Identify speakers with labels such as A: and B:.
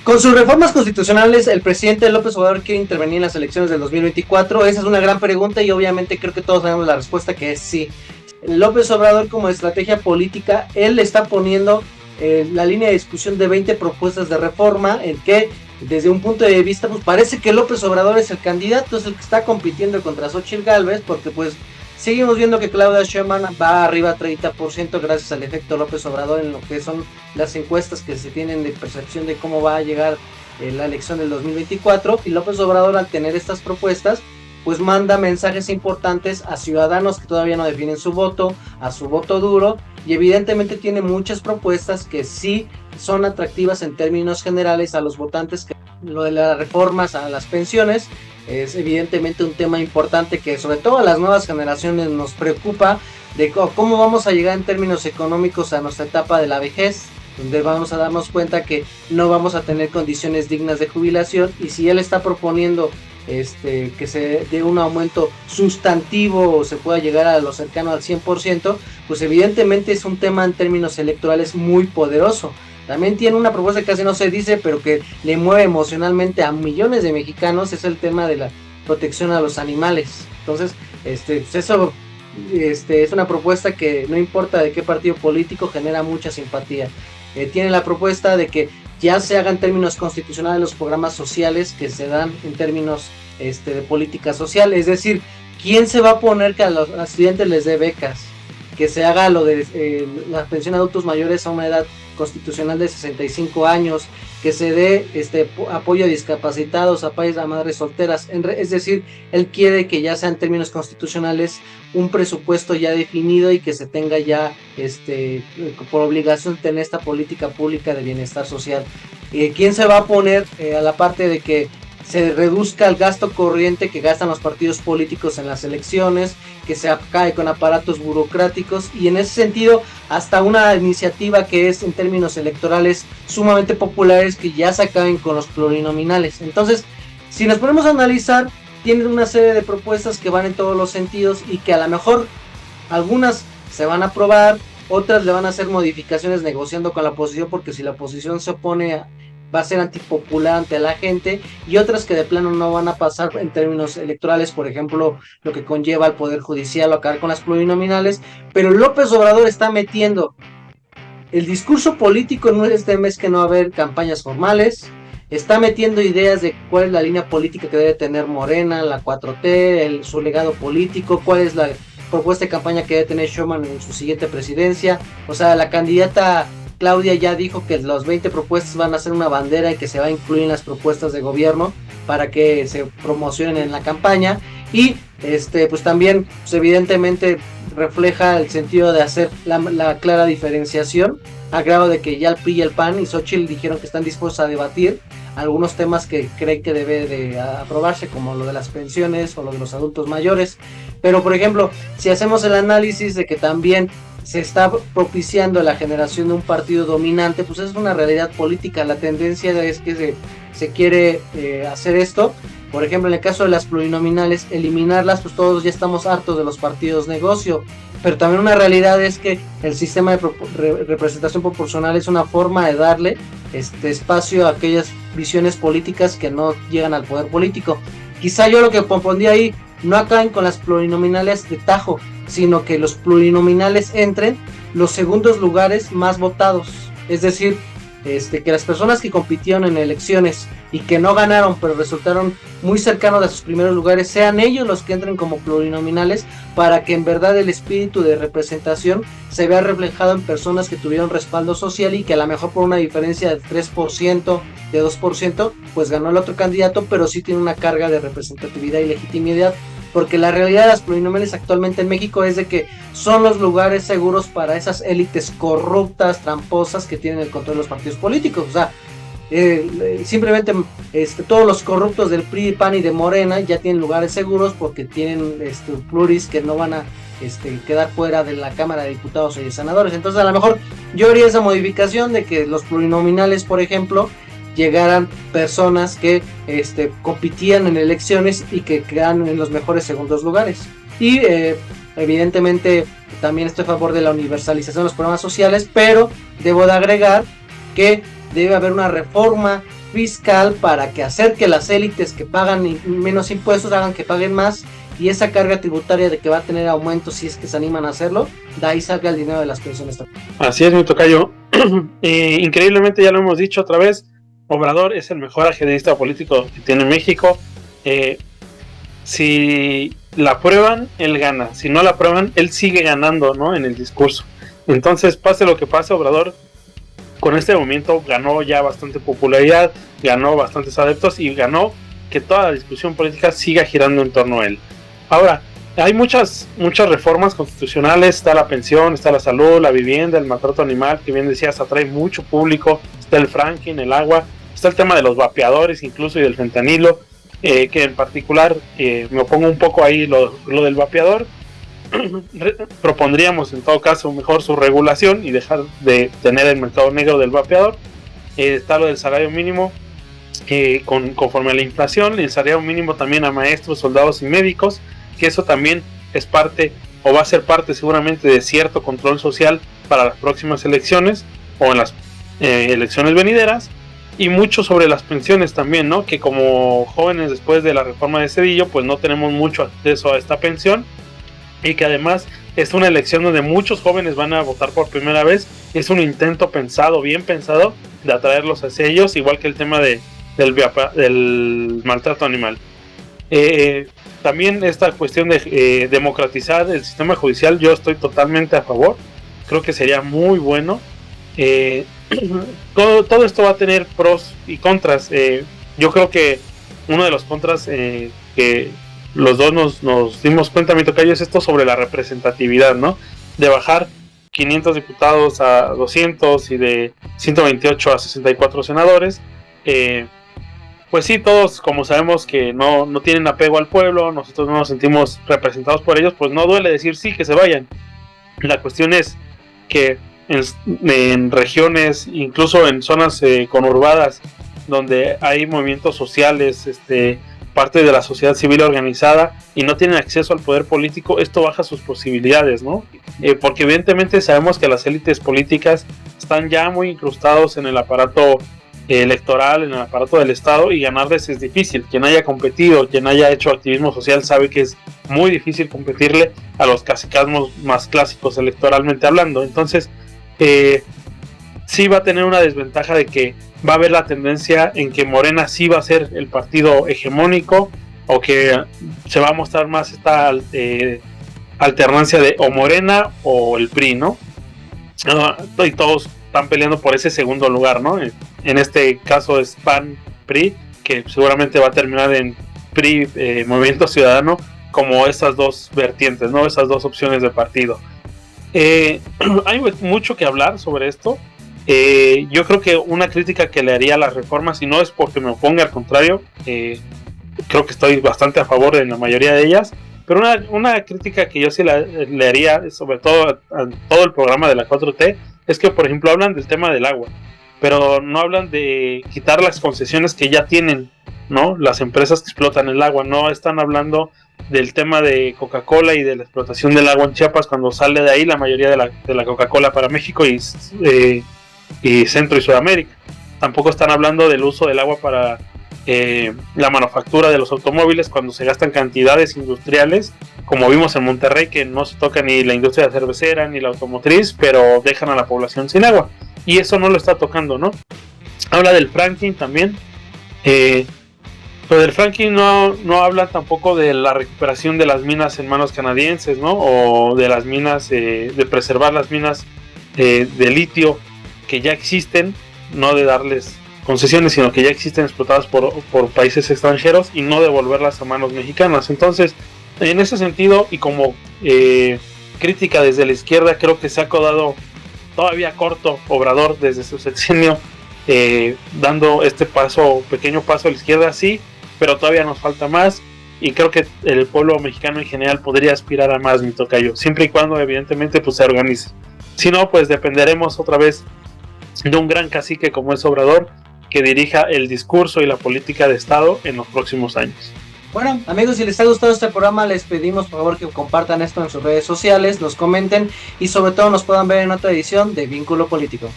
A: Con sus reformas constitucionales, el presidente López Obrador quiere intervenir en las elecciones del 2024. Esa es una gran pregunta y obviamente creo que todos sabemos la respuesta, que es sí. López Obrador, como estrategia política, él está poniendo la línea de discusión de 20 propuestas de reforma, en que desde un punto de vista, pues parece que López Obrador es el candidato, es el que está compitiendo contra Xochitl Gálvez, porque pues seguimos viendo que Claudia Sheinbaum va arriba a 30% gracias al efecto López Obrador en lo que son las encuestas que se tienen de percepción de cómo va a llegar la elección del 2024, y López Obrador, al tener estas propuestas, pues manda mensajes importantes a ciudadanos que todavía no definen su voto, a su voto duro, y evidentemente tiene muchas propuestas que sí son atractivas en términos generales a los votantes. Que lo de las reformas a las pensiones es evidentemente un tema importante que sobre todo a las nuevas generaciones nos preocupa, de cómo vamos a llegar en términos económicos a nuestra etapa de la vejez, donde vamos a darnos cuenta que no vamos a tener condiciones dignas de jubilación. Y si él está proponiendo que se dé un aumento sustantivo o se pueda llegar a lo cercano al 100%, pues evidentemente es un tema en términos electorales muy poderoso. También tiene una propuesta que casi no se dice, pero que le mueve emocionalmente a millones de mexicanos, es el tema de la protección a los animales. Entonces, eso es una propuesta que no importa de qué partido político genera mucha simpatía. Tiene la propuesta de que ya se hagan términos constitucionales los programas sociales que se dan en términos de política social, es decir, ¿quién se va a poner que a los estudiantes les dé becas? Que se haga lo de la pensión a adultos mayores a una edad constitucional de 65 años, que se dé apoyo a discapacitados, apoyo a madres solteras, es decir, él quiere que ya sea en términos constitucionales un presupuesto ya definido y que se tenga ya por obligación tener esta política pública de bienestar social. ¿Quién se va a poner a la parte de que se reduzca el gasto corriente que gastan los partidos políticos en las elecciones, que se acabe con aparatos burocráticos? Y en ese sentido, hasta una iniciativa que es en términos electorales sumamente populares, que ya se acaben con los plurinominales. Entonces, si nos ponemos a analizar, tienen una serie de propuestas que van en todos los sentidos y que a lo mejor algunas se van a aprobar, otras le van a hacer modificaciones negociando con la oposición, porque si la oposición se opone va a ser antipopular ante la gente, y otras que de plano no van a pasar en términos electorales, por ejemplo, lo que conlleva al Poder Judicial o acabar con las plurinominales. Pero López Obrador está metiendo el discurso político en este mes que no va a haber campañas formales, está metiendo ideas de cuál es la línea política que debe tener Morena, la 4T, su legado político, cuál es la propuesta de campaña que debe tener Sheinbaum en su siguiente presidencia. O sea, la candidata Claudia ya dijo que los 20 propuestas van a ser una bandera y que se va a incluir en las propuestas de gobierno para que se promocionen en la campaña. Y pues también pues evidentemente refleja el sentido de hacer la clara diferenciación, a grado de que ya el PRI y el PAN y Xochitl dijeron que están dispuestos a debatir algunos temas que creen que debe de aprobarse, como lo de las pensiones o lo de los adultos mayores. Pero por ejemplo, si hacemos el análisis de que también se está propiciando la generación de un partido dominante, pues es una realidad política. La tendencia es que se quiere hacer esto. Por ejemplo, en el caso de las plurinominales, eliminarlas, pues todos ya estamos hartos de los partidos negocio. Pero también una realidad es que el sistema de representación proporcional es una forma de darle espacio a aquellas visiones políticas que no llegan al poder político. Quizá yo lo que propondría ahí, no acaben con las plurinominales de tajo, sino que los plurinominales entren los segundos lugares más votados. Es decir, que las personas que compitieron en elecciones y que no ganaron, pero resultaron muy cercanos a sus primeros lugares, sean ellos los que entren como plurinominales, para que en verdad el espíritu de representación se vea reflejado en personas que tuvieron respaldo social y que a lo mejor por una diferencia de 3%, de 2%, pues ganó el otro candidato, pero sí tiene una carga de representatividad y legitimidad. Porque la realidad de las plurinominales actualmente en México es de que son los lugares seguros para esas élites corruptas, tramposas, que tienen el control de los partidos políticos. O sea, simplemente todos los corruptos del PRI, PAN y de Morena ya tienen lugares seguros porque tienen pluris que no van a quedar fuera de la Cámara de Diputados y de Senadores. Entonces a lo mejor yo haría esa modificación de que los plurinominales, por ejemplo, llegaran personas que compitían en elecciones y que quedan en los mejores segundos lugares. Y evidentemente también estoy a favor de la universalización de los programas sociales, pero debo de agregar que debe haber una reforma fiscal para que hacer que las élites que pagan menos impuestos hagan que paguen más, y esa carga tributaria de que va a tener aumento si es que se animan a hacerlo, de ahí salga el dinero de las pensiones también.
B: Así es, mi tocayo. Increíblemente, ya lo hemos dicho otra vez, Obrador es el mejor ajedrecista político que tiene México. Si la aprueban, él gana. Si no la aprueban, él sigue ganando, ¿no?, en el discurso. Entonces, pase lo que pase, Obrador con este movimiento ganó ya bastante popularidad, ganó bastantes adeptos y ganó que toda la discusión política siga girando en torno a él. Ahora, hay muchas reformas constitucionales, está la pensión, está la salud, la vivienda, el maltrato animal, que bien decías, atrae mucho público, está el fracking, el agua, está el tema de los vapeadores incluso y del fentanilo, que en particular me opongo un poco ahí lo del vapeador. Propondríamos en todo caso mejor su regulación y dejar de tener el mercado negro del vapeador. Está lo del salario mínimo, conforme a la inflación, el salario mínimo también a maestros, soldados y médicos, que eso también es parte o va a ser parte seguramente de cierto control social para las próximas elecciones o en las elecciones venideras. Y mucho sobre las pensiones también, ¿no?, que como jóvenes después de la reforma de Zedillo pues no tenemos mucho acceso a esta pensión, y que además es una elección donde muchos jóvenes van a votar por primera vez. Es un intento pensado, bien pensado, de atraerlos hacia ellos, igual que el tema del maltrato animal. También esta cuestión de democratizar el sistema judicial, yo estoy totalmente a favor, creo que sería muy bueno. Todo esto va a tener pros y contras. Yo creo que uno de los contras que los dos nos dimos cuenta, mi tocayo, es esto sobre la representatividad, ¿no? De bajar 500 diputados a 200 y de 128 a 64 senadores. Pues sí, todos como sabemos que no tienen apego al pueblo, nosotros no nos sentimos representados por ellos, pues no duele decir sí, que se vayan. La cuestión es que en regiones, incluso en zonas conurbadas, donde hay movimientos sociales, parte de la sociedad civil organizada, y no tienen acceso al poder político, esto baja sus posibilidades, ¿no? Porque evidentemente sabemos que las élites políticas están ya muy incrustados en el aparato electoral, en el aparato del Estado, y ganarles es difícil. Quien haya competido, quien haya hecho activismo social sabe que es muy difícil competirle a los cacicazgos más clásicos electoralmente hablando. Entonces sí va a tener una desventaja de que va a haber la tendencia en que Morena sí va a ser el partido hegemónico, o que se va a mostrar más esta alternancia de o Morena o el PRI, ¿no? Y todos están peleando por ese segundo lugar, ¿no? En este caso es PAN-PRI, que seguramente va a terminar en PRI, Movimiento Ciudadano, como esas dos vertientes, ¿no? Esas dos opciones de partido. Hay mucho que hablar sobre esto. Yo creo que una crítica que le haría a las reformas, y no es porque me oponga, al contrario, creo que estoy bastante a favor de la mayoría de ellas, pero una crítica que yo sí le haría, sobre todo a todo el programa de la 4T, es que, por ejemplo, hablan del tema del agua, pero no hablan de quitar las concesiones que ya tienen, ¿no?, las empresas que explotan el agua. No están hablando del tema de Coca-Cola y de la explotación del agua en Chiapas, cuando sale de ahí la mayoría de la Coca-Cola para México y Centro y Sudamérica. Tampoco están hablando del uso del agua para la manufactura de los automóviles, cuando se gastan cantidades industriales, como vimos en Monterrey, que no se toca ni la industria cervecera ni la automotriz, pero dejan a la población sin agua, y eso no lo está tocando, ¿no? Habla del fracking también. Pero del fracking no habla tampoco de la recuperación de las minas en manos canadienses, ¿no? O de las minas, de preservar las minas de litio que ya existen, no de darles concesiones, sino que ya existen, explotadas por países extranjeros, y no devolverlas a manos mexicanas. Entonces, en ese sentido, y como crítica desde la izquierda, creo que se ha quedado todavía corto Obrador desde su sexenio, dando este pequeño paso a la izquierda, sí, pero todavía nos falta más, y creo que el pueblo mexicano en general podría aspirar a más, mi tocayo, siempre y cuando evidentemente pues se organice. Si no, pues dependeremos otra vez de un gran cacique como es Obrador, que dirija el discurso y la política de Estado en los próximos años.
A: Bueno, amigos, si les ha gustado este programa, les pedimos por favor que compartan esto en sus redes sociales, nos comenten y sobre todo nos puedan ver en otra edición de Vínculo Político.